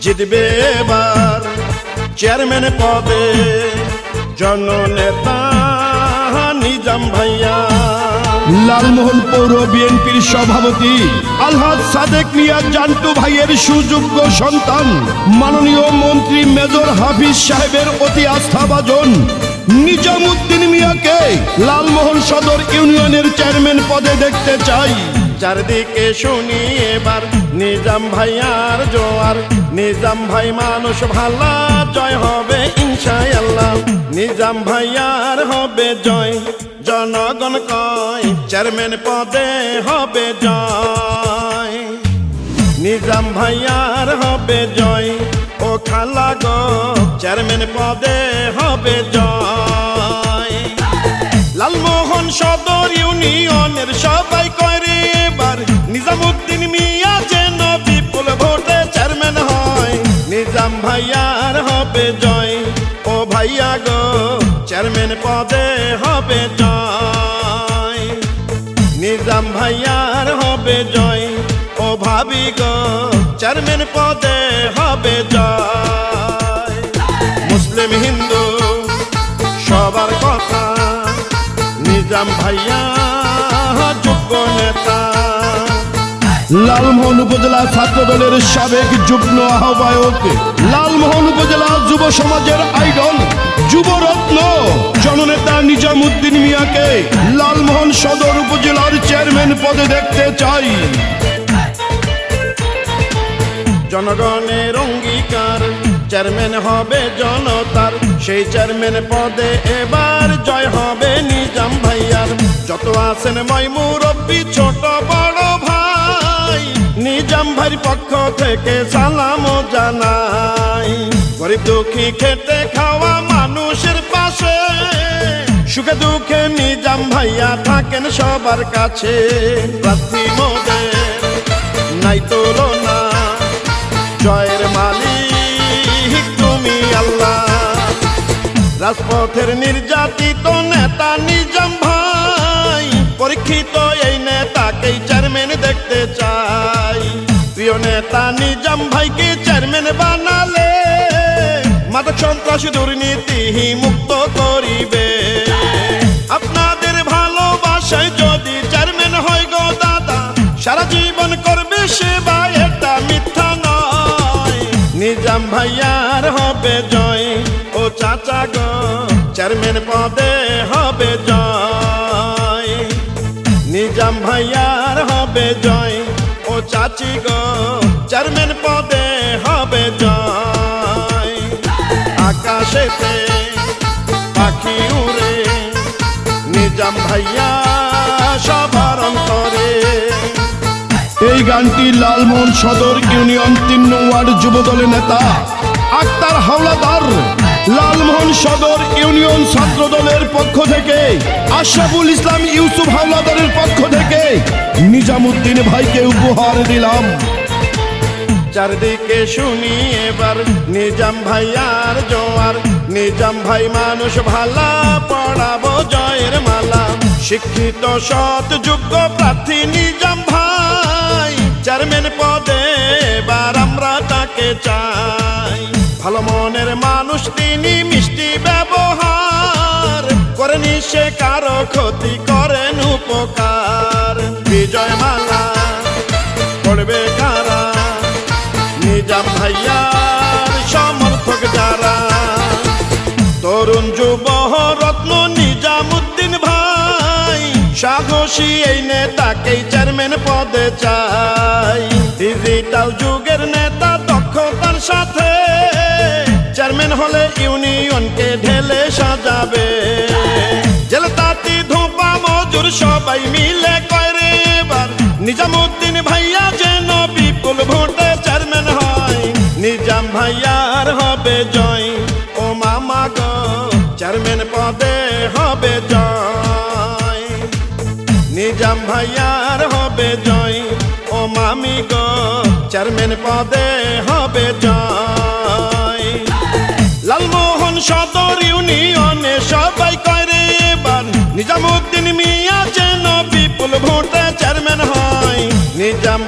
জিতবে এবার চেয়ারম্যান পদে জননেতা নিজাম ভাইয়া। লালমোহন পৌর বিএনপির সভাপতি আলহাজ সাদেক মিয়া জান্টু ভাইয়ের সুযোগ্য সন্তান মাননীয় মন্ত্রী মেজর হাফিজ সাহেবের অতি আস্থাভাজন নিজামউদ্দিন মিয়াকে লালমোহন সদর ইউনিয়নের চেয়ারম্যান পদে দেখতে চাই। চারদিকে শুনি এবার নিজাম ভাইয়ার জোয়ার, নিজাম ভাই মানুষ ভালা, জয় হবে ইনশাআল্লাহ। নিজাম ভাইয়ার হবে জয়, জনগণ কয় চেয়ারম্যান পদে হবে জয়। নিজাম ভাইয়ার হবে জয়, ও খালা গো চেয়ারম্যান পদে হবে জয়। লালমোহন সদর ইউনিয়নের সবাই করে এবার নিজামউদ্দিন মিয়া যেন বিপুল ভোটে চেয়ারম্যান হয়। নিজাম ভাইয়ার হবে জয়, ও ভাইয়া গো চেয়ারম্যান পদে হবে জয়। নিজাম ভাইয়ার হবে জয়, ও ভাবি গো চেয়ারম্যান পদে হবে জয়। মুসলিম হিন্দু সবার কথা, নিজাম ভাইয়া যোগ্য নেতা। লালমোহন উপজেলা ছাত্র দলের সাবেক যুগ্ম আহ্বায়ক, লালমোহন উপজেলা যুব সমাজের আইডল, যুবরত্ন জননেতা নিজামউদ্দিন মিয়াকে লালমোহন সদর উপজেলার চেয়ারম্যান পদে দেখতে চাই। জনগণের অঙ্গীকার চেয়ারম্যান হবে জনতার, সেই চেয়ারম্যান পদে এবার জয় হবে নিজাম ভাইয়ার। যত আছেন মুরব্বি ছোট বড় ভাই, নিজাম ভাইয়ের পক্ষ থেকে সালাম জানাই। গরিব দুঃখী খেটে খাওয়া মানুষের পাশে, সুখে দুঃখে নিজাম ভাইয়া থাকেন সবার কাছে। প্রার্থী মোদের নাই তুলনা, জয়ের মালিক তুমি আল্লাহ। রাজপথের নির্যাতিত নেতা নিজাম ভাই, পরীক্ষিত এই নেতাকেই চেয়ারম্যান দেখতে চাই। প্রিয় নেতা নিজাম ভাইকে চেয়ারম্যান বানালে মাদক সন্ত্রাসী দুর্নীতি মুক্ত করিবে। আপনাদের ভালোবাসায় যদি চেয়ারম্যান হয় গো দাদা, সারা জীবন করবে সেবা, এটা মিথ্যা নয়। নিজাম ভাইয়ার হবে জয়, ও চাচা গো চেয়ারম্যান পদে হবে জয়। নিজাম ভাইয়ার হবে জয়, ও চাচি গো চেয়ারম্যান পদে হবে জয়। আকাশেতে পাখি উড়ে নিজাম ভাইয়া সবার অন্তরে। এই গানটি লালমোহন সদর ইউনিয়ন ৩ নং ওয়ার্ড যুব দলের নেতা আক্তার হাওলাদার, লালমোহন সদর ইউনিয়ন ছাত্র দলের পক্ষ থেকে আশরাফুল ইসলাম ইউসুফ হাওলাদারের পক্ষ থেকে নিজামউদ্দিন ভাইকে উপহার দিলাম। চারদিকে শুনি এবার নিজাম ভাইয়ার জোয়ার, নিজাম ভাই মানুষ ভালা, পড়াবো জয়ের মালা। শিক্ষিত সৎ যোগ্য প্রার্থী নিজাম ভাই, চেয়ারম্যান পদে এবার আমরা তাকে চাই। ভালো মনের মানুষ তিনি, মিষ্টি ব্যবহার করেনি সে কারো ক্ষতি, করেন উপকার। বিজয় মালা পড়বে কারা, নিজাম ভাইয়ার সমর্থক যারা। তরুণ যুব রত্ন নিজামউদ্দিন ভাই, সাহসী এই নেতাকেই চেয়ারম্যান পদে চাই। ডিজিটাল যুগের নেতা দক্ষতার সাথে, চেয়ারম্যান হলে ইউনিয়নকে ঢেলে সাজাবে। জেলে তাঁতি ধোপা মজুর সবাই মিলে করে এবার নিজামউদ্দিন ভাইয়া যেন বিপুল ভোটে চেয়ারম্যান হয়। নিজাম ভাইয়ার হবে জয়, ও মামা গো চেয়ারম্যান পদে হবে জয়। নিজাম ভাইয়ার হবে জয়, ও মামি গো চেয়ারম্যান পদে হবে জয়। লালমোহন সদর ইউনিয়নে সবাই করে এবার নিজামউদ্দিন মিয়া যেন বিপুল ভোটে চেয়ারম্যান হয়। নিজাম